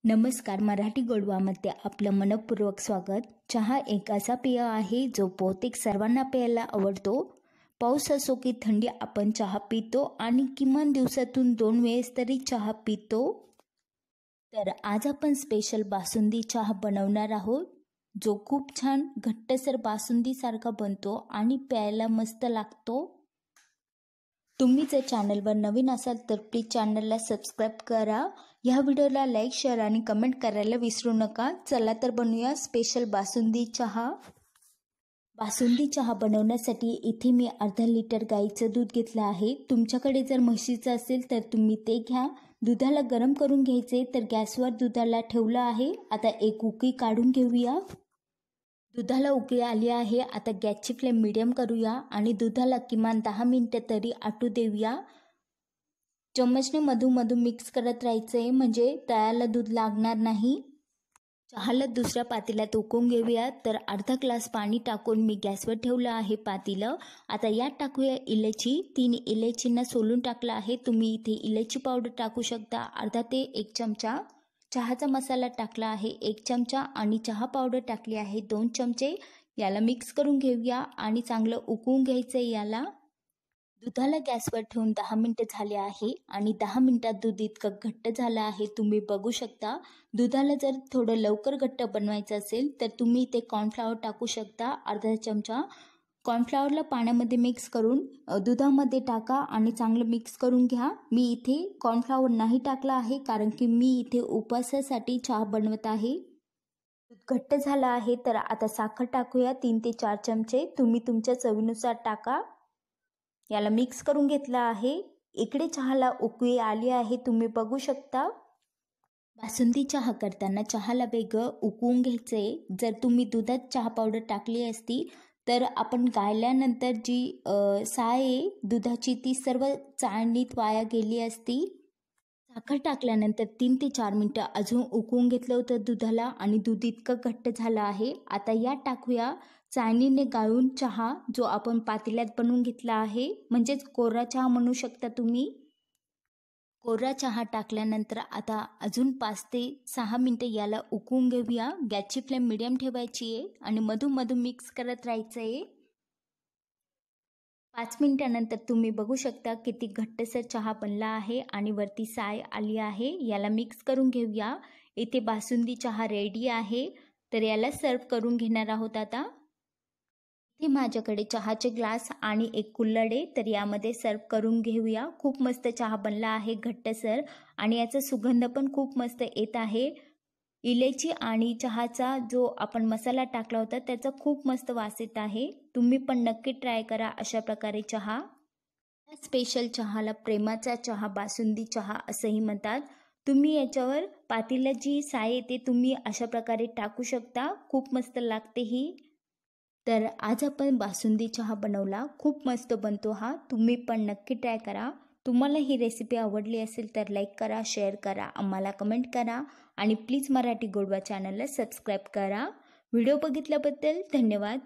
नमस्कार. मराठी गोडवामध्ये आपलं मनपूर्वक स्वागत. चहा एक असा पेय आहे जो बहुतेक सर्वांना प्यायला आवडतो. पाऊस असो की थंडी आपण चहा पितो आणि किमान दिवसातून 2 वेळेस तरी चहा पितो. तर आज आपण स्पेशल बासुंदी चहा बनवणार आहोत, जो खूप छान घट्टसर बासुंदीसारखा बनतो आणि प्यायला मस्त लागतो. तुम्ही जर चॅनलवर नवीन असाल तर प्लीज चॅनलला सबस्क्राईब करा. ह्या व्हिडिओला लाईक, शेअर आणि कमेंट करायला विसरू नका. चला तर बनवूया स्पेशल बासुंदी चहा. बासुंदी चहा बनवण्यासाठी इथे मी अर्धा लिटर गाईचं दूध घेतलं आहे. तुमच्याकडे जर म्हशीचं असेल तर तुम्ही ते घ्या. दुधाला गरम करून घ्यायचे. तर गॅसवर दुधाला ठेवलं आहे. आता एक उकळी काढून घेऊया. दुधाला उकळी आली आहे. आता गॅसची फ्लेम मीडियम करूया आणि दुधाला किमान 10 मिनिटं तरी आटू देऊया. चम्मचने मधून मिक्स करत राहायचं आहे, म्हणजे तळाला दूध लागणार नाही. चहाला दुसऱ्या पातेल्यात उकळून घेऊया. तर अर्धा ग्लास पाणी टाकून मी गॅसवर ठेवलं आहे पातेलं. आता यात टाकूया इलायची. 3 इलायचींना सोलून टाकलं आहे. तुम्ही इथे इलायची पावडर टाकू शकता. अर्धा ते 1 चमचा चहाचा मसाला टाकला आहे, 1 चमचा आणि चहा पावडर टाकली आहे 2 चमचे. याला मिक्स करून घेऊया आणि चांगलं उकळून घ्यायचं आहे याला. दुधाला गॅसवर ठेवून 10 मिनिटं झाले आहे आणि 10 मिनिटात दूध इतकं घट्ट झालं आहे, तुम्ही बघू शकता. दुधाला जर थोडं लवकर घट्ट बनवायचं असेल तर तुम्ही इथे कॉर्नफ्लॉवर टाकू शकता. अर्धा चमचा कॉर्नफ्लॉवरला पाण्यामध्ये मिक्स करून दुधामध्ये टाका आणि चांगलं मिक्स करून घ्या. मी इथे कॉर्नफ्लॉवर नाही टाकला आहे, कारण की मी इथे उपवासासाठी चहा बनवत आहे. दूध घट्ट झालं आहे. तर आता साखर टाकूया 3 ते 4 चमचे. तुम्ही तुमच्या चवीनुसार टाका. याला मिक्स करून घेतलं आहे. इकडे चहाला उकळी आली आहे, तुम्ही बघू शकता. बासुंदी चहा करताना चहाला वेगळं उकळून घ्यायचे. जर तुम्ही दुधात चहा पावडर टाकली असती तर आपण गाळल्यानंतर जी साय आहे दुधाची ती सर्व चाळणीत वाया गेली असती. साखर टाकल्यानंतर 3 ते 4 मिनिटं अजून उकळून घेतलं होतं दुधाला आणि दूध इतकं घट्ट झालं आहे. आता यात टाकूया चाळणीने गाळून चहा, जो आपण पातेल्यात बनवून घेतला आहे, म्हणजेच कोरा चहा म्हणू शकता तुम्ही. कोरा चहा टाकल्यानंतर आता अजून 5 ते 6 मिनिटं याला उकळून घेऊया. गॅसची फ्लेम मीडियम ठेवायची आहे आणि मधून मिक्स करत राहायचं आहे. 5 मिनिटानंतर तुम्ही बघू शकता किती घट्टसर चहा बनला आहे आणि वरती साय आली आहे. याला मिक्स करून घेऊया. इथे बासुंदी चहा रेडी आहे. तर याला सर्व करून घेणार आहोत आता. इथे माझ्याकडे चहाचे ग्लास आणि एक कुल्हड आहे, तर यामध्ये सर्व करून घेऊया. खूप मस्त चहा बनला आहे घट्टसर आणि याचा सुगंध पण खूप मस्त येत आहे. इलायची आणि चहाचा जो आपण मसाला टाकला होता त्याचा खूप मस्त वास येत आहे. तुम्ही पण नक्की ट्राय करा अशा प्रकारे चहा. स्पेशल चहाला प्रेमाचा चहा, बासुंदी चहा असंही म्हणतात. तुम्ही याच्यावर पातेल्यात जी साय येते तुम्ही अशा प्रकारे टाकू शकता. खूप मस्त लागते ही. तर आज आपण बासुंदी चहा बनवला. खूप मस्त बनतो हा. तुम्ही पण नक्की ट्राय करा. तुम्हाला ही रेसिपी आवडली असेल तर लाईक करा, शेअर करा, आम्हाला कमेंट करा आणि प्लीज मराठी गोडवा चॅनलला सबस्क्राईब करा. व्हिडिओ बघितल्याबद्दल धन्यवाद.